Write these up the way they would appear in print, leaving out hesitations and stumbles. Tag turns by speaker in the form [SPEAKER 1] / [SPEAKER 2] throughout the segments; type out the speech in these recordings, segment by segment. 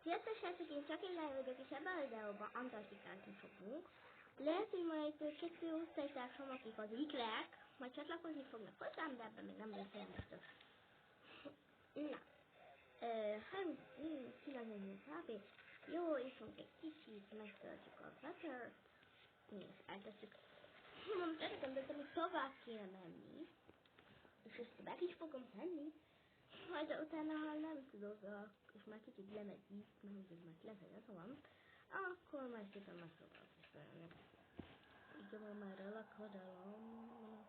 [SPEAKER 1] Sziasztok, srácok, én csak én vagyok, és ebben a videóban Antarktikázni fogunk. Lehet, hogy majd 2 osztálytársam, akik az iklek, majd csatlakozni fognak hozzám, de ebben még nem beszélem biztos. Na, 39 kb. Jó, iszunk egy kicsit, megtöltjük a buttert, és eltesszük. Most azt gondoltam, hogy tovább kéne menni, és ezt meg is fogom tenni. Majd utána, ha nem tudok, és már kicsit lemegy így, mert úgy már lefelé van, akkor majd szépen megpróbálok is felelni. Így van már elakadalom.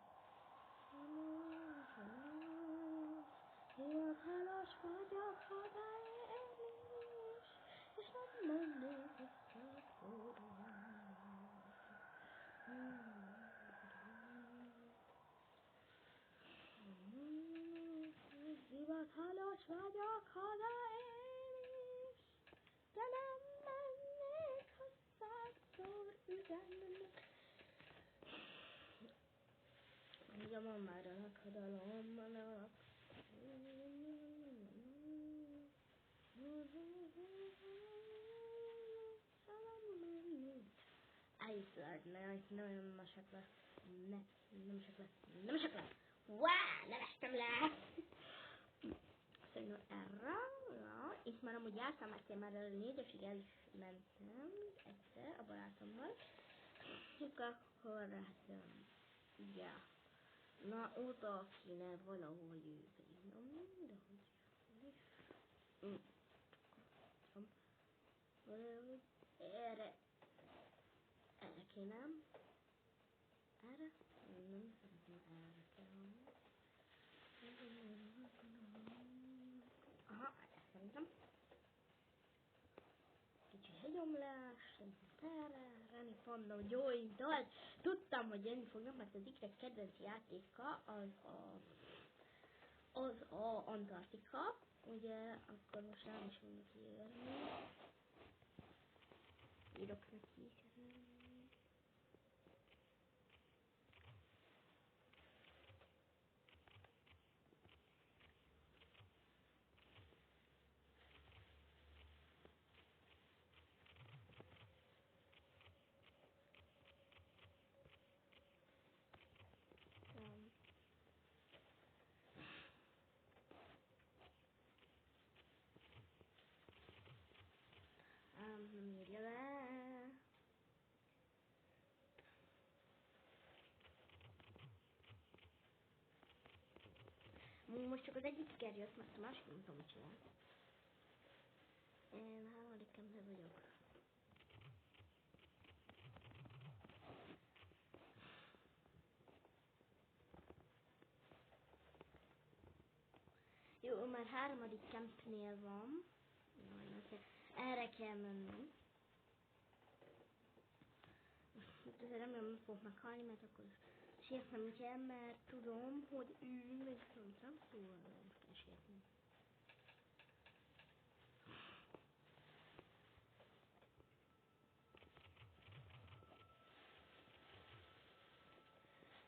[SPEAKER 1] Hivatalos vagyok hazaérni is, és nem mennék vissza. Hivatalos vagyok hazaérni is, de nem mennék hosszátszor üzenni. Nyomom már a lakadalomnak. Iceland, nagyon masak lesz. Nem sok lesz. Wow, nem estem le! Szerintem erre, ja, és már amúgy jártam egyszer, már a 4-esig el is mentem egyszer a barátommal. És akkor hát, ja. Na, oda kéne valahol jövni. Na, mindehogy. Valahogy erre kéne. Erre? Nem szeretném erre kell. Aha, erre szerintem. Kicsi hegyomlás, erre, Rani Panda, hogy jó indult. Tudtam, hogy jönni fognak, mert az ikrek kedvenc játéka az a Antarktika. Ugye, akkor most rám is fogjuk írni. Írok neki. Nem írja le. Most csak az egyik iker jött, mert a másik nem tudom, mit csinál. Én 3. kempe vagyok. Jó, már 3. kempnél van. Erre kell menni. Most azért remélem, nem fogok meghalni, mert akkor sietnem kell, mert tudom, hogy ő még nem szóval nem kell sietni.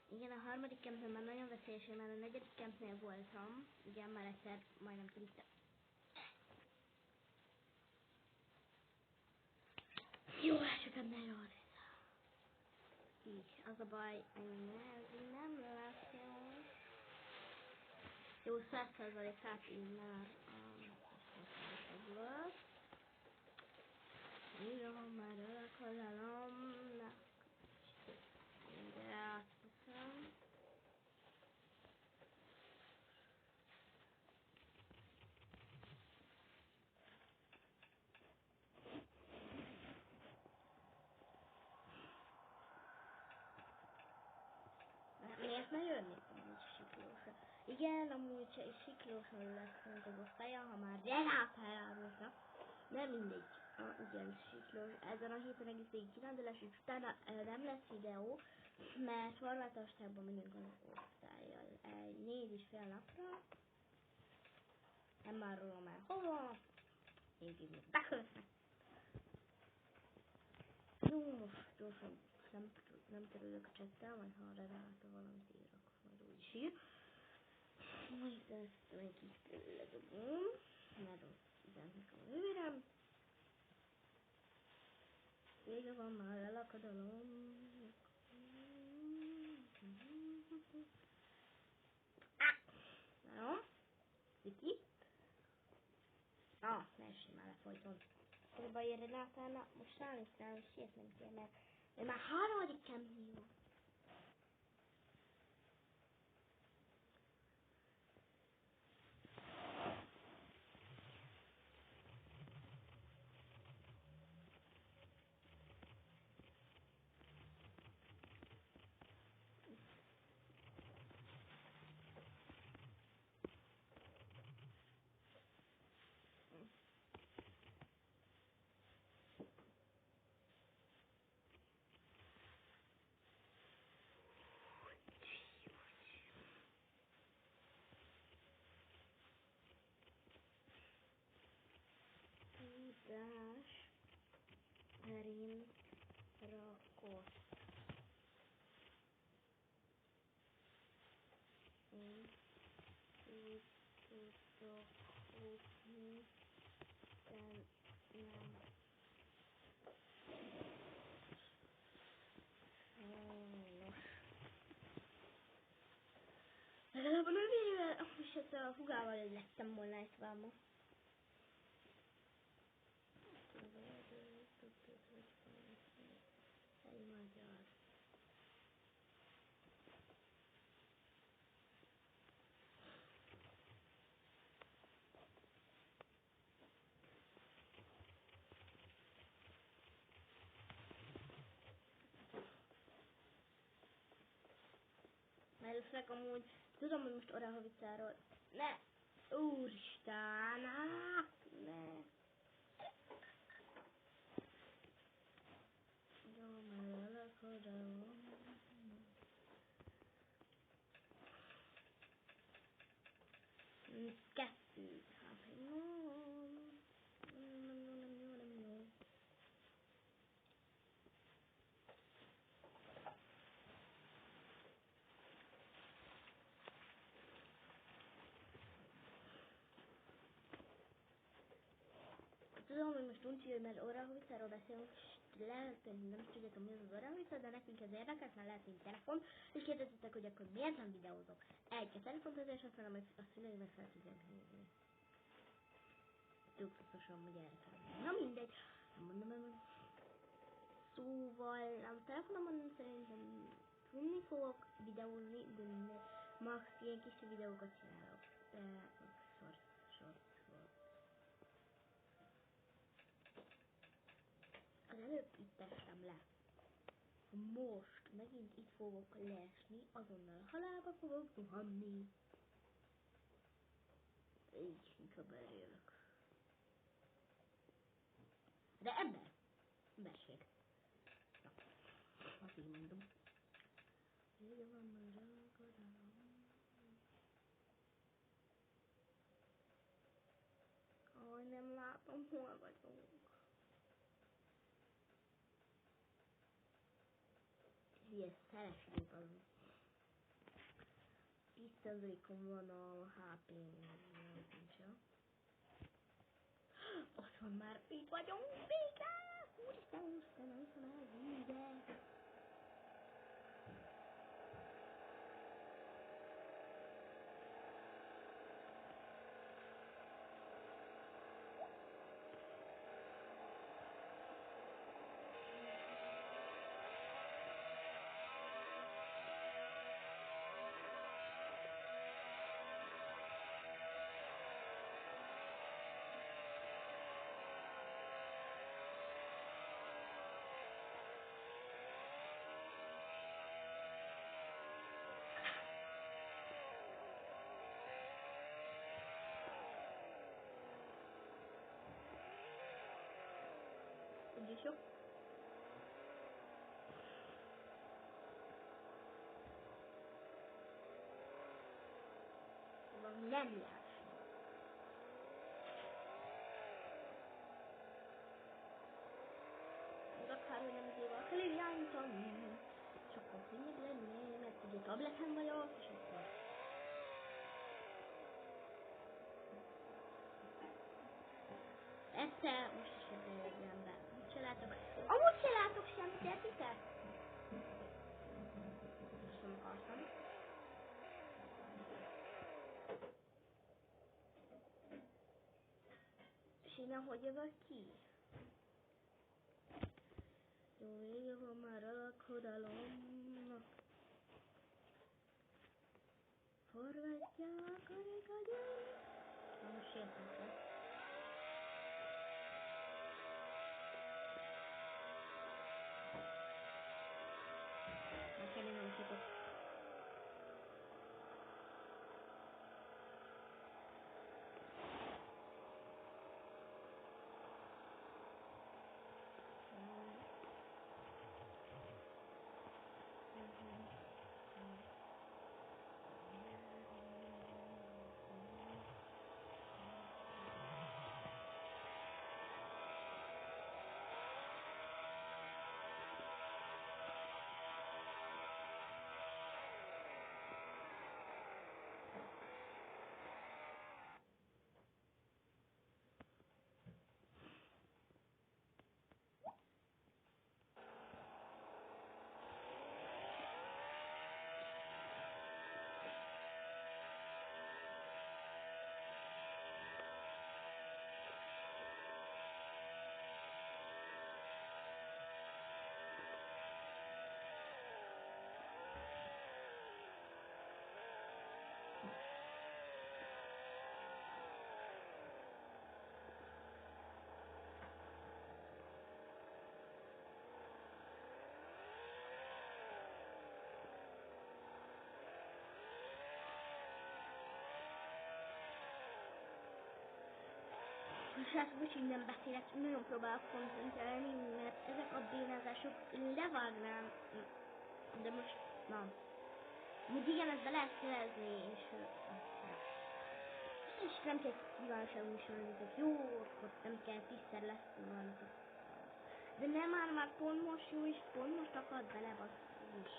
[SPEAKER 1] Igen, a 3. kempnél már nagyon veszélyes, mert a 4. kempnél voltam. Igen, már egyszer majdnem kilittem. Jó, csak ennél jól. Így, az a baj, ez nem lesz jó. Jó, 100%-át így már volt. Írom már elakadalomnak. De azt hiszem. Miért ne jönnék amúgy siklósra? Igen, amúgy siklóson leszünk az osztályon, ha már elárulta. Nem mindegy. Igen, siklós. Ezen a héten egész végig kirándulás, és utána nem lesz videó, mert Horvátországban megyünk az osztállyal. 4,5 napra. Nem árulom el hova. Így beköltnek. Jó, most gyorsan nem törődök a csettel, majd ha Renáta valamit ír, akkor majd úgy is ír. Majd ezt meg itt ledobom, mert ott üzenet nekem a nővérem. Vége van már a lakadalom. Jó? Viki? Ne essél már le folyton. Körülbelül érre Renátának, most ránéz rá, hogy sietnem kell, mert ő már harmadik kemhívó. Tudás szerint rakott. Én úgy tudok futni, de nem sajnos. Legalább a nővérével, és ezt a hugával lettem volna ezt vámon. Egy magyar. Mert először amúgy tudom, hogy most Orahovicáról. Ne! Úristen! Ne! Jó, mert elakadom. Kettő. Hát, nem jó. Tudom, hogy most unci, mert Orahovicáról beszélünk, és lehet, hogy nem is tudjátok, mi az az Orahovica, de nekünk ez érdekes, mert lehet, hogy telefon, és kérdeztetek, hogy akkor miért nem videózok. A telefont azért használom, hogy a szüleimet fel tudjam hívni. Tukszosan, hogy erre kell. Na mindegy, nem mondom el. Szóval a telefonomon szerintem tudni fogok videózni, de max ilyen kis videókat csinálok. Short. Az előbb itt estem le. Most megint itt fogok leesni, azonnal halálba fogok zuhanni. Így inkább elélek. De emberség. Na, azt így mondom. Vége van már ragadalom. Aj, nem látom, hol vagyunk. Ilyen szeres van. 10%-on van a HP-n. Ott van már, itt vagyunk, vége! Úristen, vége! Úgyis jó. Valami nem jár. Az akárhogy nem azért kell irányítani. Sokkal könnyebb lenne, mert ugye tableten vagyok, és akkor... Persze, most is jött egy ember. Mit csinál? látok. Amúgy se látok semmit, értitek? Azt nem akartam. És innen hogy jövök ki? Jó, vége van már a lakodalomnak. Forgatják a rigagyat. Na most értek. Nekem nem tudok. Srácok, hogy nem beszélek, nagyon próbálok koncentrálni, mert ezek a bénázások levágnám, de most nem. Úgy igen, ezt be lehet szerezni, és nem kell kívánságunk is valamit, jó, akkor nem kell 10-szer lesz valamit. De nem már pont most jó, és pont most akad bele, basszus.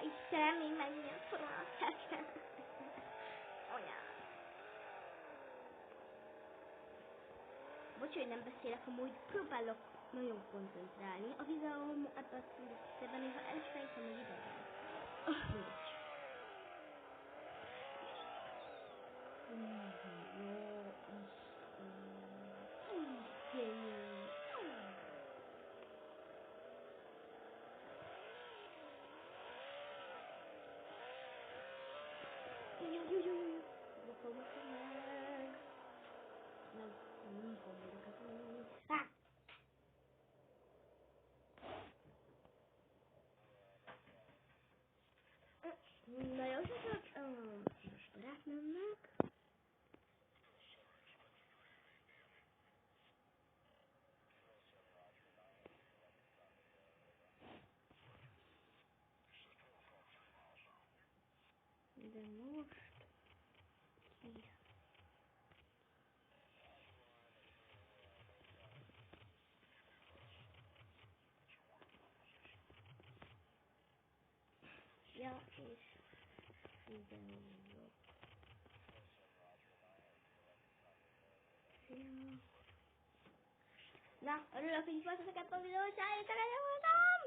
[SPEAKER 1] Istenem, még megint a koronát. Olyan. Bocs, hogy nem beszélek, amúgy próbálok nagyon koncentrálni. A videóm ebben a szintben néha el is fejtem, hogy idegen. Mindegy. Na jó, most barátnőmnek. De most ki? Ja, és videózok. Na, örülök, hogy itt voltatok ebben a videót, és eljöttek, hogy voltam!